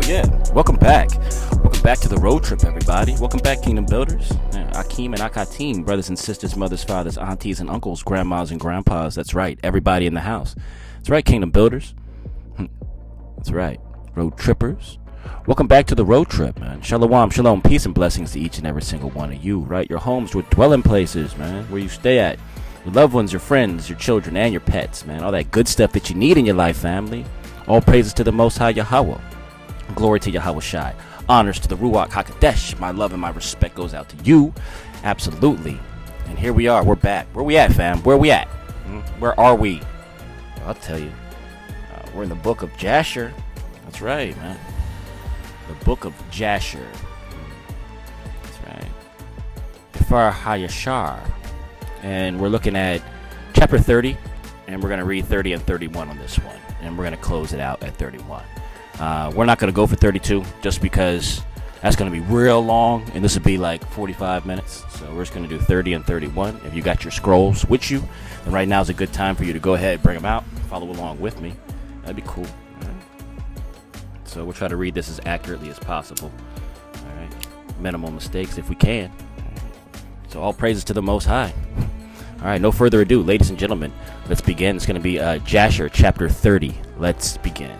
Yeah, welcome back. Welcome back to the road trip, everybody. Welcome back, Kingdom Builders. Akeem and Akatim, brothers and sisters, mothers, fathers, aunties, and uncles, grandmas and grandpas. That's right, everybody in the house. That's right, Kingdom Builders. That's right, road trippers. Welcome back to the road trip, man. Shalom, shalom, peace and blessings to each and every single one of you, right? Your homes, your dwelling places, man, where you stay at. Your loved ones, your friends, your children, and your pets, man. All that good stuff that you need in your life, family. All praises to the Most High Yahweh. Glory to Yahweh Shai. Honors to the Ruach HaKodesh. My love and my respect goes out to you. Absolutely. And here we are. We're back. Where we at, fam? Where we at? Where are we? I'll tell you. We're in the book of Jasher. That's right, man. The book of Jasher. That's right. Kafar HaYashar. And we're looking at chapter 30. And we're going to read 30 and 31 on this one. And we're going to close it out at 31. We're not going to go for 32 just because that's going to be real long, and this would be like 45 minutes. So we're just going to do 30 and 31. If you got your scrolls with you, then right now is a good time for you to go ahead and bring them out, follow along with me. That'd be cool. All right. So we'll try to read this as accurately as possible. All right. Minimal mistakes if we can. All right. So all praises to the Most High. All right, no further ado, ladies and gentlemen, let's begin. It's going to be Jasher chapter 30. Let's begin.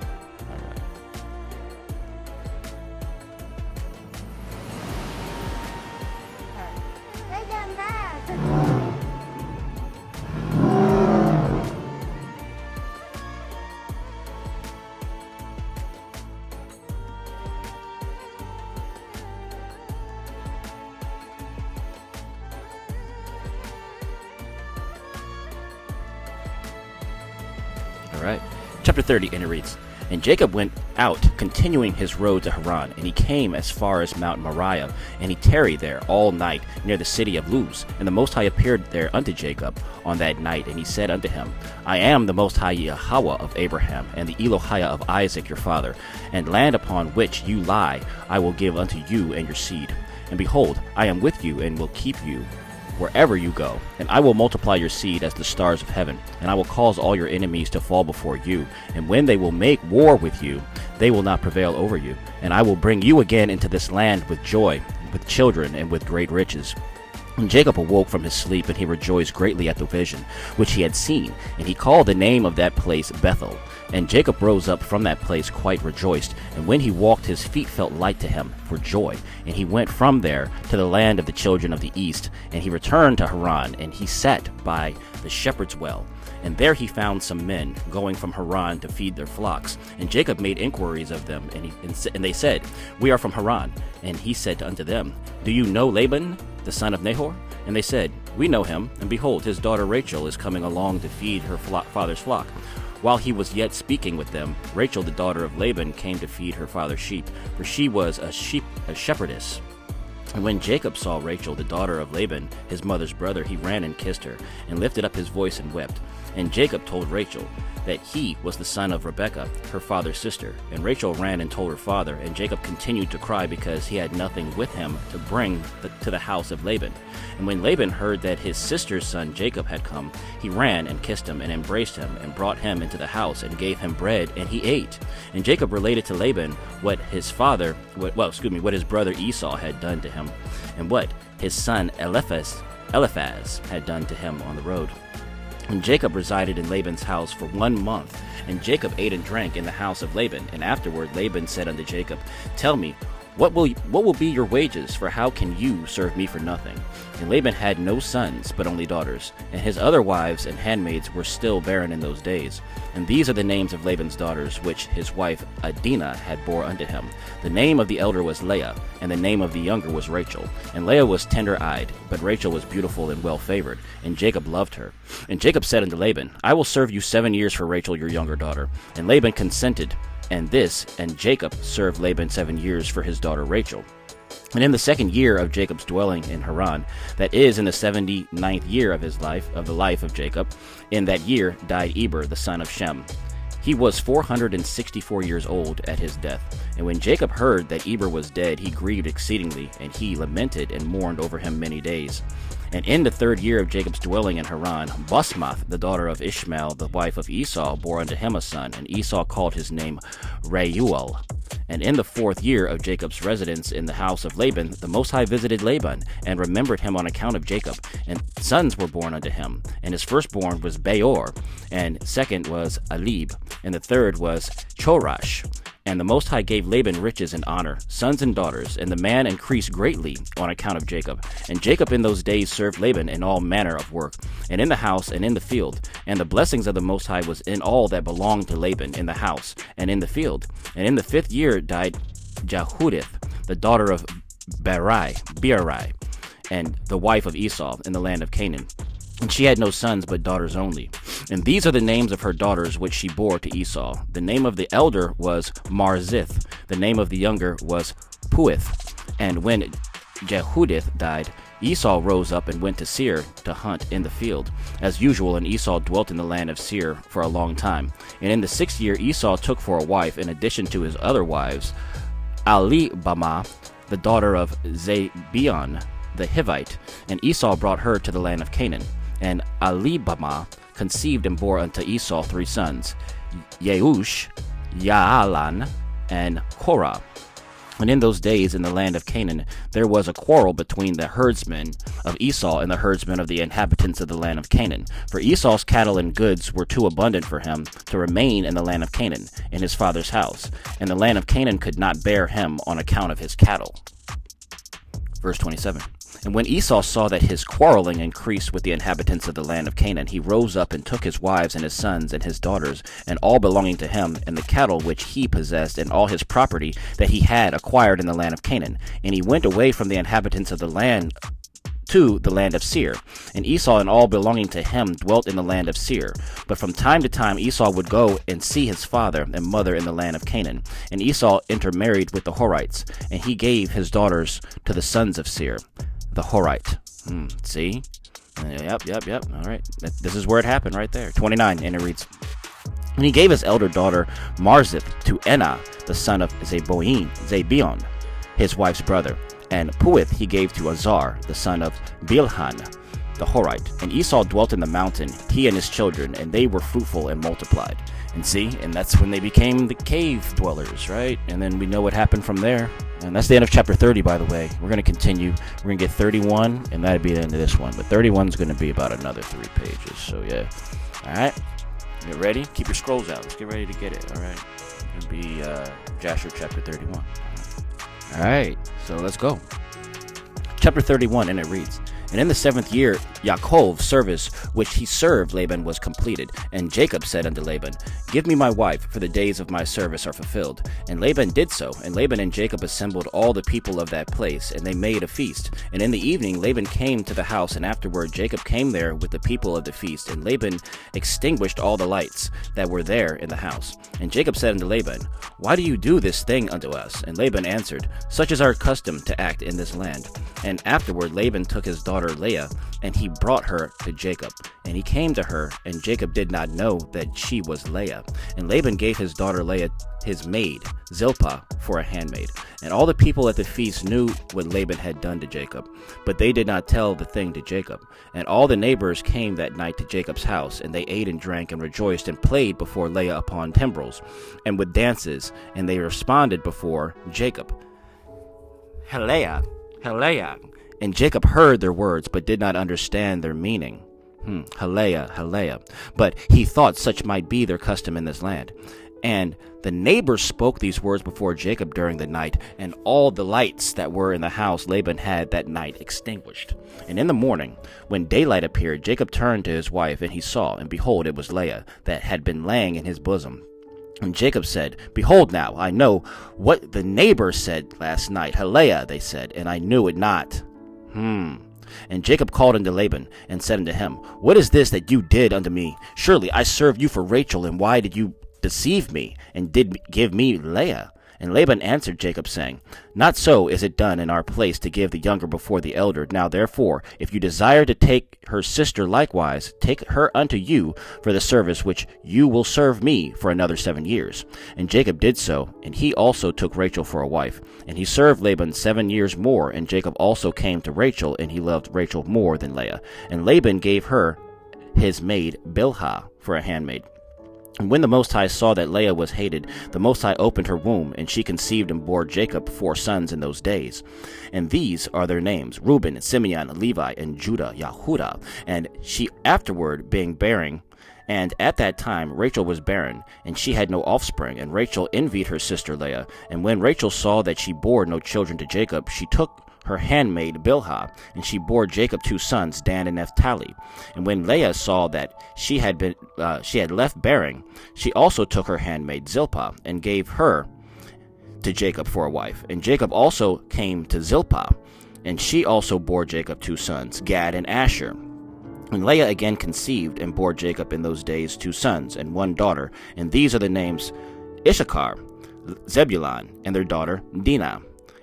All right. Chapter 30, and it reads, And Jacob went out, continuing his road to Haran, and he came as far as Mount Moriah, and he tarried there all night near the city of Luz. And the Most High appeared there unto Jacob on that night, and he said unto him, I am the Most High Yahweh of Abraham, and the Elohiah of Isaac your father, and land upon which you lie I will give unto you and your seed. And behold, I am with you, and will keep you wherever you go, and I will multiply your seed as the stars of heaven, and I will cause all your enemies to fall before you, and when they will make war with you, they will not prevail over you, and I will bring you again into this land with joy, with children, and with great riches. And Jacob awoke from his sleep, and he rejoiced greatly at the vision which he had seen, and he called the name of that place Bethel. And Jacob rose up from that place quite rejoiced, and when he walked his feet felt light to him for joy. And he went from there to the land of the children of the east, and he returned to Haran, and he sat by the shepherd's well. And there he found some men going from Haran to feed their flocks. And Jacob made inquiries of them, and they said, We are from Haran. And he said unto them, Do you know Laban, the son of Nahor? And they said, We know him, and behold, his daughter Rachel is coming along to feed her father's flock. While he was yet speaking with them, Rachel, the daughter of Laban, came to feed her father's sheep, for she was a shepherdess. And when Jacob saw Rachel, the daughter of Laban, his mother's brother, he ran and kissed her, and lifted up his voice and wept. And Jacob told Rachel that he was the son of Rebekah, her father's sister. And Rachel ran and told her father, and Jacob continued to cry because he had nothing with him to bring to the house of Laban. And when Laban heard that his sister's son Jacob had come, he ran and kissed him and embraced him and brought him into the house and gave him bread, and he ate. And Jacob related to Laban what his brother Esau had done to him, and what his son Eliphaz had done to him on the road. And Jacob resided in Laban's house for 1 month, and Jacob ate and drank in the house of Laban. And afterward Laban said unto Jacob, Tell me, what will be your wages, for how can you serve me for nothing? And Laban had no sons, but only daughters, and his other wives and handmaids were still barren in those days. And these are the names of Laban's daughters, which his wife Adinah had bore unto him. The name of the elder was Leah, and the name of the younger was Rachel. And Leah was tender-eyed, but Rachel was beautiful and well-favored, and Jacob loved her. And Jacob said unto Laban, I will serve you 7 years for Rachel your younger daughter. And Laban consented, and Jacob served Laban 7 years for his daughter Rachel. And in the 2nd year of Jacob's dwelling in Haran, that is in the 79th year of the life of Jacob, in that year died Eber the son of Shem. He was 464 years old at his death. And when Jacob heard that Eber was dead, he grieved exceedingly, and he lamented and mourned over him many days. And in the 3rd year of Jacob's dwelling in Haran, Basmath, the daughter of Ishmael, the wife of Esau, bore unto him a son, and Esau called his name Reuel. And in the 4th year of Jacob's residence in the house of Laban, the Most High visited Laban, and remembered him on account of Jacob. And sons were born unto him. And his firstborn was Beor, and second was Alib, and the third was Chorash. And the Most High gave Laban riches and honor, sons and daughters, and the man increased greatly on account of Jacob. And Jacob in those days served Laban in all manner of work, and in the house and in the field. And the blessings of the Most High was in all that belonged to Laban, in the house and in the field. And in the 5th year died Jehudith, the daughter of Berai, and the wife of Esau, in the land of Canaan. And she had no sons, but daughters only. And these are the names of her daughters which she bore to Esau. The name of the elder was Marzith. The name of the younger was Puith. And when Jehudith died, Esau rose up and went to Seir to hunt in the field, as usual, and Esau dwelt in the land of Seir for a long time. And in the 6th year Esau took for a wife, in addition to his other wives, Alibamah, the daughter of Zebeon the Hivite, and Esau brought her to the land of Canaan. And Alibamah conceived and bore unto Esau 3 sons, Yeush, Yaalan, and Korah. And in those days in the land of Canaan there was a quarrel between the herdsmen of Esau and the herdsmen of the inhabitants of the land of Canaan. For Esau's cattle and goods were too abundant for him to remain in the land of Canaan, in his father's house, and the land of Canaan could not bear him on account of his cattle. Verse 27. And when Esau saw that his quarreling increased with the inhabitants of the land of Canaan, he rose up and took his wives and his sons and his daughters, and all belonging to him, and the cattle which he possessed, and all his property that he had acquired in the land of Canaan. And he went away from the inhabitants of the land to the land of Seir. And Esau and all belonging to him dwelt in the land of Seir. But from time to time Esau would go and see his father and mother in the land of Canaan. And Esau intermarried with the Horites, and he gave his daughters to the sons of Seir, the Horite. See? Yep. All right. This is where it happened right there. 29, and it reads, And he gave his elder daughter Marzith to Enah, the son of Zebeon, his wife's brother. And Puith he gave to Azar, the son of Bilhan, the Horite. And Esau dwelt in the mountain, he and his children, and they were fruitful and multiplied. And see, and that's when they became the cave dwellers, right? And then we know what happened from there. And that's the end of chapter 30, by the way. We're going to continue. We're going to get 31, and that'll be the end of this one. But 31 is going to be about another 3 pages. So, yeah. All right. Get ready? Keep your scrolls out. Let's get ready to get it. All right. It'll be Jasher chapter 31. All right. So, let's go. Chapter 31, and it reads, And in the 7th year, Yaakov's service which he served Laban was completed. And Jacob said unto Laban, Give me my wife, for the days of my service are fulfilled. And Laban did so. And Laban and Jacob assembled all the people of that place, and they made a feast. And in the evening Laban came to the house, and afterward Jacob came there with the people of the feast. And Laban extinguished all the lights that were there in the house. And Jacob said unto Laban, Why do you do this thing unto us? And Laban answered, Such is our custom to act in this land. And afterward Laban took his daughter Leah, and he brought her to Jacob. And he came to her, and Jacob did not know that she was Leah. And Laban gave his daughter Leah his maid, Zilpah, for a handmaid. And all the people at the feast knew what Laban had done to Jacob, but they did not tell the thing to Jacob. And all the neighbors came that night to Jacob's house, and they ate and drank and rejoiced and played before Leah upon timbrels and with dances, and they responded before Jacob, Haleah, Haleah. And Jacob heard their words, but did not understand their meaning. Haleah, Haleah. But he thought such might be their custom in this land. And the neighbors spoke these words before Jacob during the night, and all the lights that were in the house Laban had that night extinguished. And in the morning, when daylight appeared, Jacob turned to his wife, and he saw, and behold, it was Leah that had been laying in his bosom. And Jacob said, Behold now, I know what the neighbors said last night. Haleah, they said, and I knew it not. And Jacob called unto Laban, and said unto him, What is this that you did unto me? Surely I served you for Rachel, and why did you deceive me, and did give me Leah? And Laban answered Jacob, saying, Not so is it done in our place to give the younger before the elder. Now therefore, if you desire to take her sister likewise, take her unto you for the service which you will serve me for another 7 years. And Jacob did so, and he also took Rachel for a wife. And he served Laban 7 years more, and Jacob also came to Rachel, and he loved Rachel more than Leah. And Laban gave her his maid Bilhah for a handmaid. And when the Most High saw that Leah was hated, the Most High opened her womb, and she conceived and bore Jacob 4 sons in those days. And these are their names: Reuben, Simeon, Levi, and Judah, Yahudah. And she afterward being bearing, and at that time Rachel was barren, and she had no offspring, and Rachel envied her sister Leah. And when Rachel saw that she bore no children to Jacob, she took her handmaid Bilhah, and she bore Jacob 2 sons, Dan and Naphtali. And when Leah saw that she had left bearing, she also took her handmaid Zilpah, and gave her to Jacob for a wife. And Jacob also came to Zilpah, and she also bore Jacob 2 sons, Gad and Asher. And Leah again conceived and bore Jacob in those days 2 sons and 1 daughter, and these are the names: Issachar, Zebulun, and their daughter Dinah.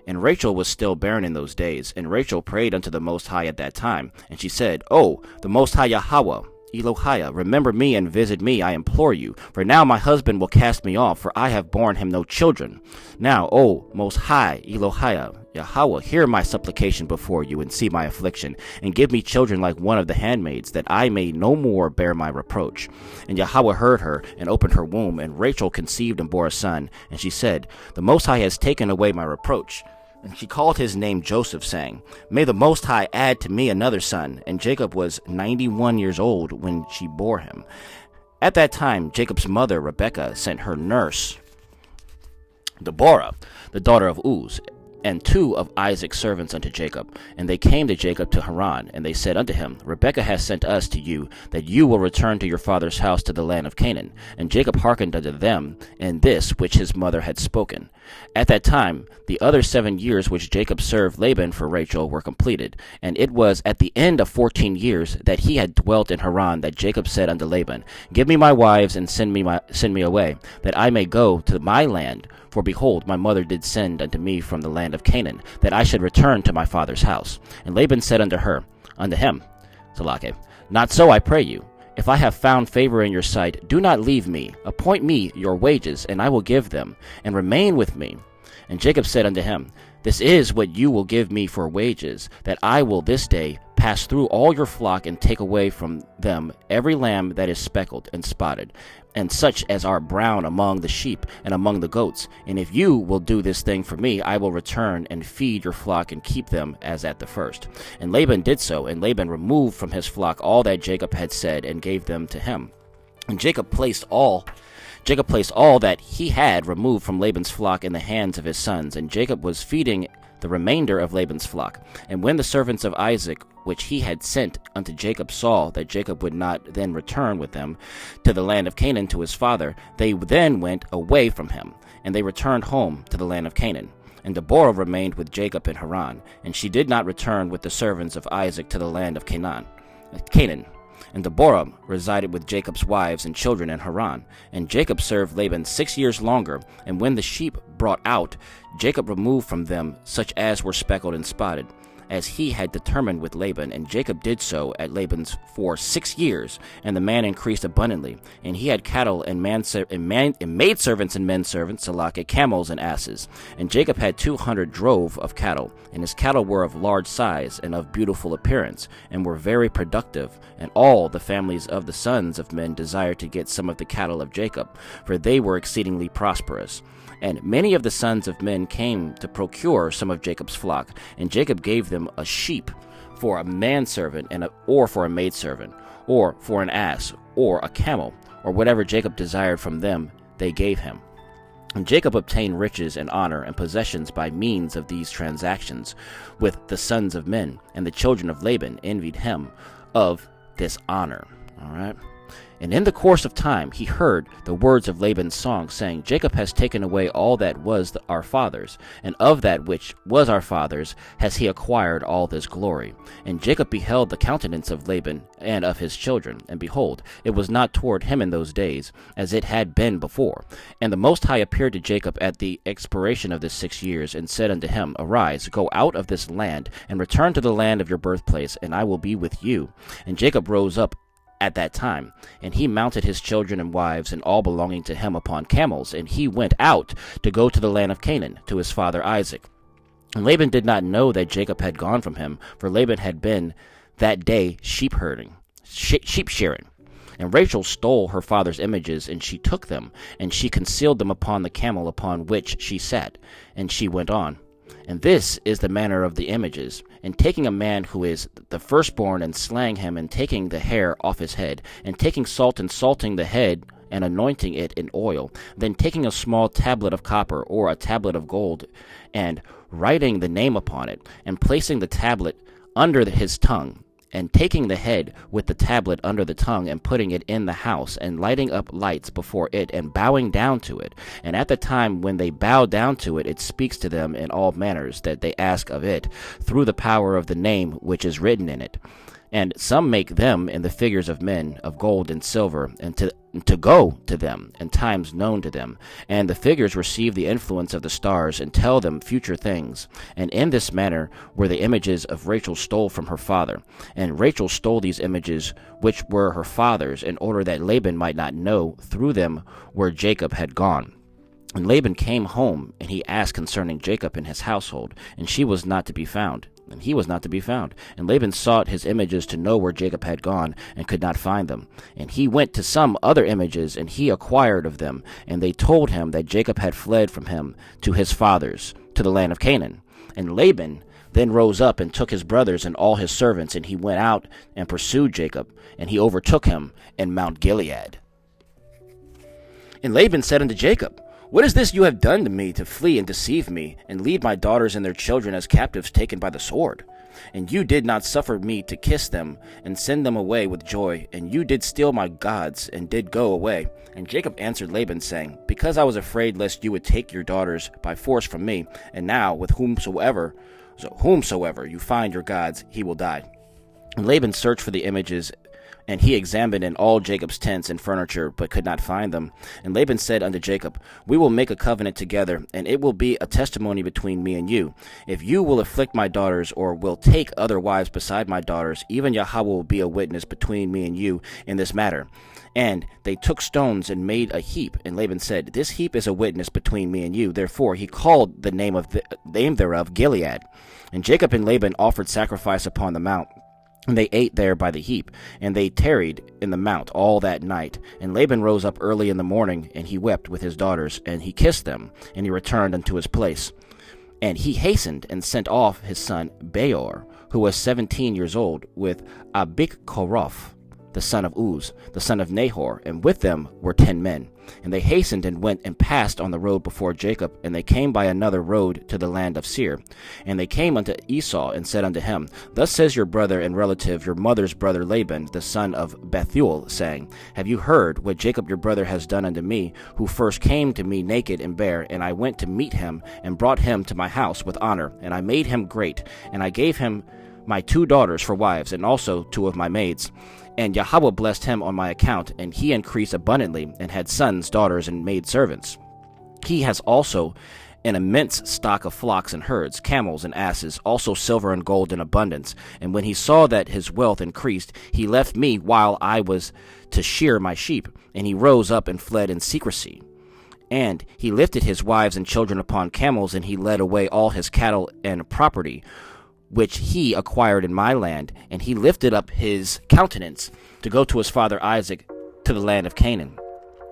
And Rachel was still barren in those days, and Rachel prayed unto the Most High at that time, and she said, O, the Most High Yahweh, Elohiah, remember me and visit me, I implore you. For now my husband will cast me off, for I have borne him no children. Now, O Most High, Elohiah, Yahweh, hear my supplication before you, and see my affliction, and give me children like one of the handmaids, that I may no more bear my reproach. And Yahweh heard her, and opened her womb, and Rachel conceived and bore a son. And she said, The Most High has taken away my reproach. And she called his name Joseph, saying, May the Most High add to me another son. And Jacob was 91 years old when she bore him. At that time Jacob's mother Rebekah sent her nurse Deborah, the daughter of Uz, and 2 of Isaac's servants unto Jacob. And they came to Jacob to Haran, and they said unto him, Rebekah has sent us to you, that you will return to your father's house to the land of Canaan. And Jacob hearkened unto them in this which his mother had spoken. At that time the other 7 years which Jacob served Laban for Rachel were completed. And it was at the end of 14 years that he had dwelt in Haran, that Jacob said unto Laban, Give me my wives, and send me away, that I may go to my land. For behold, my mother did send unto me from the land of Canaan, that I should return to my father's house. And Laban said unto him, Salake, Not so, I pray you. If I have found favor in your sight, do not leave me. Appoint me your wages, and I will give them, and remain with me. And Jacob said unto him, This is what you will give me for wages, that I will this day pass through all your flock, and take away from them every lamb that is speckled and spotted, and such as are brown among the sheep and among the goats. And if you will do this thing for me, I will return and feed your flock and keep them as at the first. And Laban did so, and Laban removed from his flock all that Jacob had said, and gave them to him. And Jacob placed all that he had removed from Laban's flock in the hands of his sons, and Jacob was feeding the remainder of Laban's flock. And when the servants of Isaac, which he had sent unto Jacob, saw that Jacob would not then return with them to the land of Canaan to his father, they then went away from him, and they returned home to the land of Canaan. And Deborah remained with Jacob in Haran, and she did not return with the servants of Isaac to the land of Canaan. And Deborah resided with Jacob's wives and children in Haran. And Jacob served Laban 6 years longer. And when the sheep brought out, Jacob removed from them such as were speckled and spotted, as he had determined with Laban. And Jacob did so at Laban's for 6 years. And the man increased abundantly. And he had cattle and maidservants and menservants, Salake, camels and asses. And Jacob had 200 drove of cattle. And his cattle were of large size and of beautiful appearance, and were very productive. And all the families of the sons of men desired to get some of the cattle of Jacob, for they were exceedingly prosperous. And many of the sons of men came to procure some of Jacob's flock, and Jacob gave them a sheep for a manservant, or for a maidservant, or for an ass, or a camel, or whatever Jacob desired from them, they gave him. And Jacob obtained riches and honor and possessions by means of these transactions with the sons of men, and the children of Laban envied him of this honor. All right. And in the course of time he heard the words of Laban's song, saying, Jacob has taken away all that was our father's, and of that which was our father's has he acquired all this glory. And Jacob beheld the countenance of Laban and of his children, and behold, it was not toward him in those days, as it had been before. And the Most High appeared to Jacob at the expiration of the 6 years, and said unto him, Arise, go out of this land, and return to the land of your birthplace, and I will be with you. And Jacob rose up at that time, and he mounted his children and wives and all belonging to him upon camels, and he went out to go to the land of Canaan to his father Isaac. And Laban did not know that Jacob had gone from him, for Laban had been that day sheep shearing. And Rachel stole her father's images, and she took them, and she concealed them upon the camel upon which she sat, and she went on. And this is the manner of the images. And taking a man who is the firstborn, and slaying him, and taking the hair off his head, and taking salt, and salting the head, and anointing it in oil, then taking a small tablet of copper, or a tablet of gold, and writing the name upon it, and placing the tablet under his tongue, and taking the head with the tablet under the tongue, and putting it in the house, and lighting up lights before it, and bowing down to it. And at the time when they bow down to it, it speaks to them in all manners that they ask of it, through the power of the name which is written in it. And some make them in the figures of men, of gold and silver, and to go to them, and times known to them. And the figures receive the influence of the stars, and tell them future things. And in this manner were the images of Rachel stole from her father. And Rachel stole these images which were her father's, in order that Laban might not know through them where Jacob had gone. And Laban came home, and he asked concerning Jacob and his household, and she was not to be found. And he was not to be found. And Laban sought his images to know where Jacob had gone, and could not find them. And he went to some other images, and he acquired of them. And they told him that Jacob had fled from him to his fathers, to the land of Canaan. And Laban then rose up, and took his brothers and all his servants, and he went out and pursued Jacob, and he overtook him in Mount Gilead. And Laban said unto Jacob, What is this you have done to me, to flee and deceive me, and lead my daughters and their children as captives taken by the sword? And you did not suffer me to kiss them, and send them away with joy, and you did steal my gods, and did go away. And Jacob answered Laban, saying, Because I was afraid lest you would take your daughters by force from me, and now with whomsoever you find your gods, he will die. And Laban searched for the images, and he examined in all Jacob's tents and furniture, but could not find them. And Laban said unto Jacob, We will make a covenant together, and it will be a testimony between me and you. If you will afflict my daughters, or will take other wives beside my daughters, even Yahweh will be a witness between me and you in this matter. And they took stones and made a heap. And Laban said, This heap is a witness between me and you. Therefore he called the name thereof Gilead. And Jacob and Laban offered sacrifice upon the mount. And they ate there by the heap, and they tarried in the mount all that night. And Laban rose up early in the morning, and he wept with his daughters, and he kissed them, and he returned unto his place. And he hastened and sent off his son Beor, who was 17 years old, with Abichoroth, the son of Uz, the son of Nahor, and with them were 10 men. And they hastened and went and passed on the road before Jacob, and they came by another road to the land of Seir. And they came unto Esau, and said unto him, Thus says your brother and relative, your mother's brother Laban, the son of Bethuel, saying, Have you heard what Jacob your brother has done unto me, who first came to me naked and bare? And I went to meet him, and brought him to my house with honor, and I made him great, and I gave him my 2 daughters for wives, and also 2 of my maids. And Yahweh blessed him on my account, and he increased abundantly, and had sons, daughters, and maidservants. He has also an immense stock of flocks and herds, camels and asses, also silver and gold in abundance. And when he saw that his wealth increased, he left me while I was to shear my sheep, and he rose up and fled in secrecy. And he lifted his wives and children upon camels, and he led away all his cattle and property, which he acquired in my land, and he lifted up his countenance to go to his father Isaac to the land of Canaan.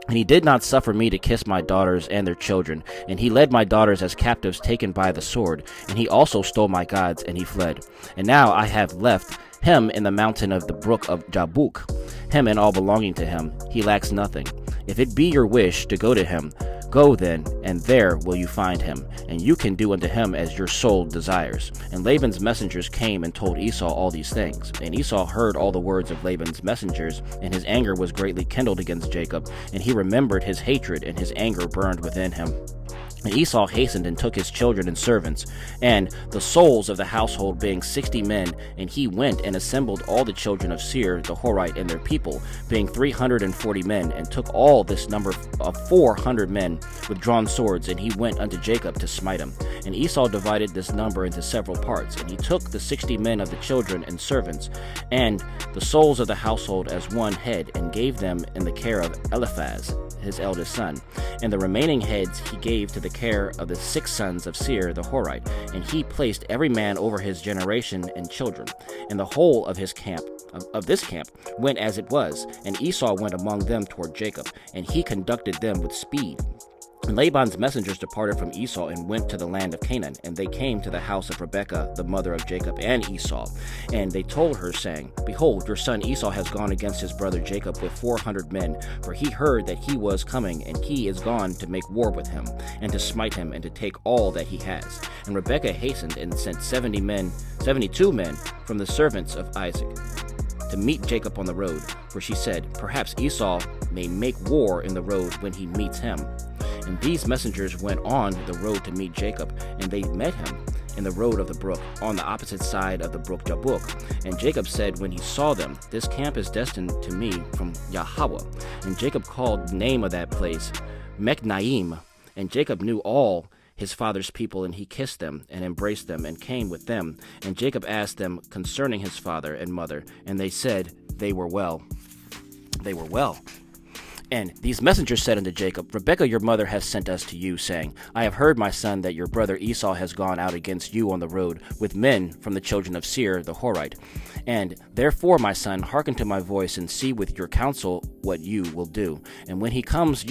And he did not suffer me to kiss my daughters and their children, and he led my daughters as captives taken by the sword, and he also stole my gods, and he fled. And now I have left him in the mountain of the brook of Jabbok, him and all belonging to him. He lacks nothing. If it be your wish to go to him, go then, and there will you find him, and you can do unto him as your soul desires. And Laban's messengers came and told Esau all these things. And Esau heard all the words of Laban's messengers, and his anger was greatly kindled against Jacob, and he remembered his hatred, and his anger burned within him. And Esau hastened and took his children and servants, and the souls of the household being 60 men, and he went and assembled all the children of Seir the Horite and their people, being 340 men, and took all this number of 400 men with drawn swords, and he went unto Jacob to smite him. And Esau divided this number into several parts, and he took the 60 men of the children and servants, and the souls of the household as one head, and gave them in the care of Eliphaz, his eldest son. And the remaining heads he gave to the care of the 6 sons of Seir the Horite, and he placed every man over his generation and children. And the whole of his camp of this camp went as it was, and Esau went among them toward Jacob, and he conducted them with speed. And Laban's messengers departed from Esau and went to the land of Canaan, and they came to the house of Rebekah, the mother of Jacob and Esau. And they told her, saying, Behold, your son Esau has gone against his brother Jacob with 400 men, for he heard that he was coming, and he is gone to make war with him, and to smite him, and to take all that he has. And Rebekah hastened and sent 72 men from the servants of Isaac to meet Jacob on the road, for she said, Perhaps Esau may make war in the road when he meets him. And these messengers went on the road to meet Jacob, and they met him in the road of the brook, on the opposite side of the brook Jabbok. And Jacob said when he saw them, This camp is destined to me from Yahweh. And Jacob called the name of that place Mechnaim. And Jacob knew all his father's people, and he kissed them and embraced them and came with them. And Jacob asked them concerning his father and mother, and they said they were well. They were well. And these messengers said unto Jacob, Rebekah your mother hath sent us to you, saying, I have heard, my son, that your brother Esau has gone out against you on the road with men from the children of Seir the Horite. And therefore, my son, hearken to my voice, and see with your counsel what you will do. And when he comes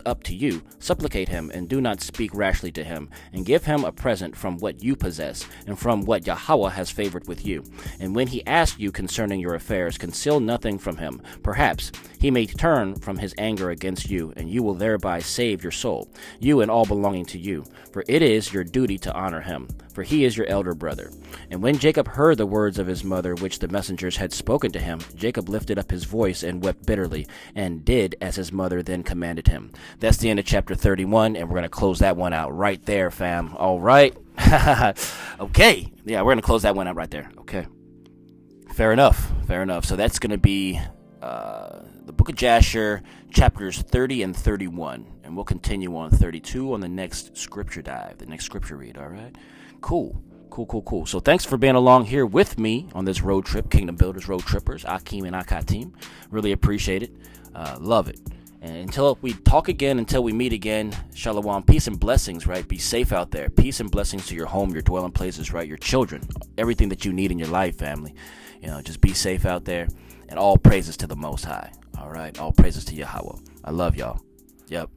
up to you, supplicate him, and do not speak rashly to him, and give him a present from what you possess, and from what Yahweh has favored with you. And when he asks you concerning your affairs, conceal nothing from him. Perhaps he may turn from his anger against you, and you will thereby save your soul, you and all belonging to you. For it is your duty to honor him, for he is your elder brother. And when Jacob heard the words of his mother, which the messengers had spoken to him, Jacob lifted up his voice and wept bitterly, and did as his mother then commanded him. That's the end of chapter 31, and we're going to close that one out right there, fam. All right. Okay. Yeah, we're going to close that one out right there. Okay. Fair enough. So that's going to be the book of Jasher, chapters 30 and 31. And we'll continue on 32 on the next scripture dive, the next scripture read, all right? Cool. So thanks for being along here with me on this road trip, Kingdom Builders Road Trippers, Akeem and Akatim. Really appreciate it. Love it. And until we talk again, until we meet again, shalom, peace and blessings, right? Be safe out there. Peace and blessings to your home, your dwelling places, right? Your children, everything that you need in your life, family. Just be safe out there. And all praises to the Most High. All right. All praises to Yahweh. I love y'all. Yep.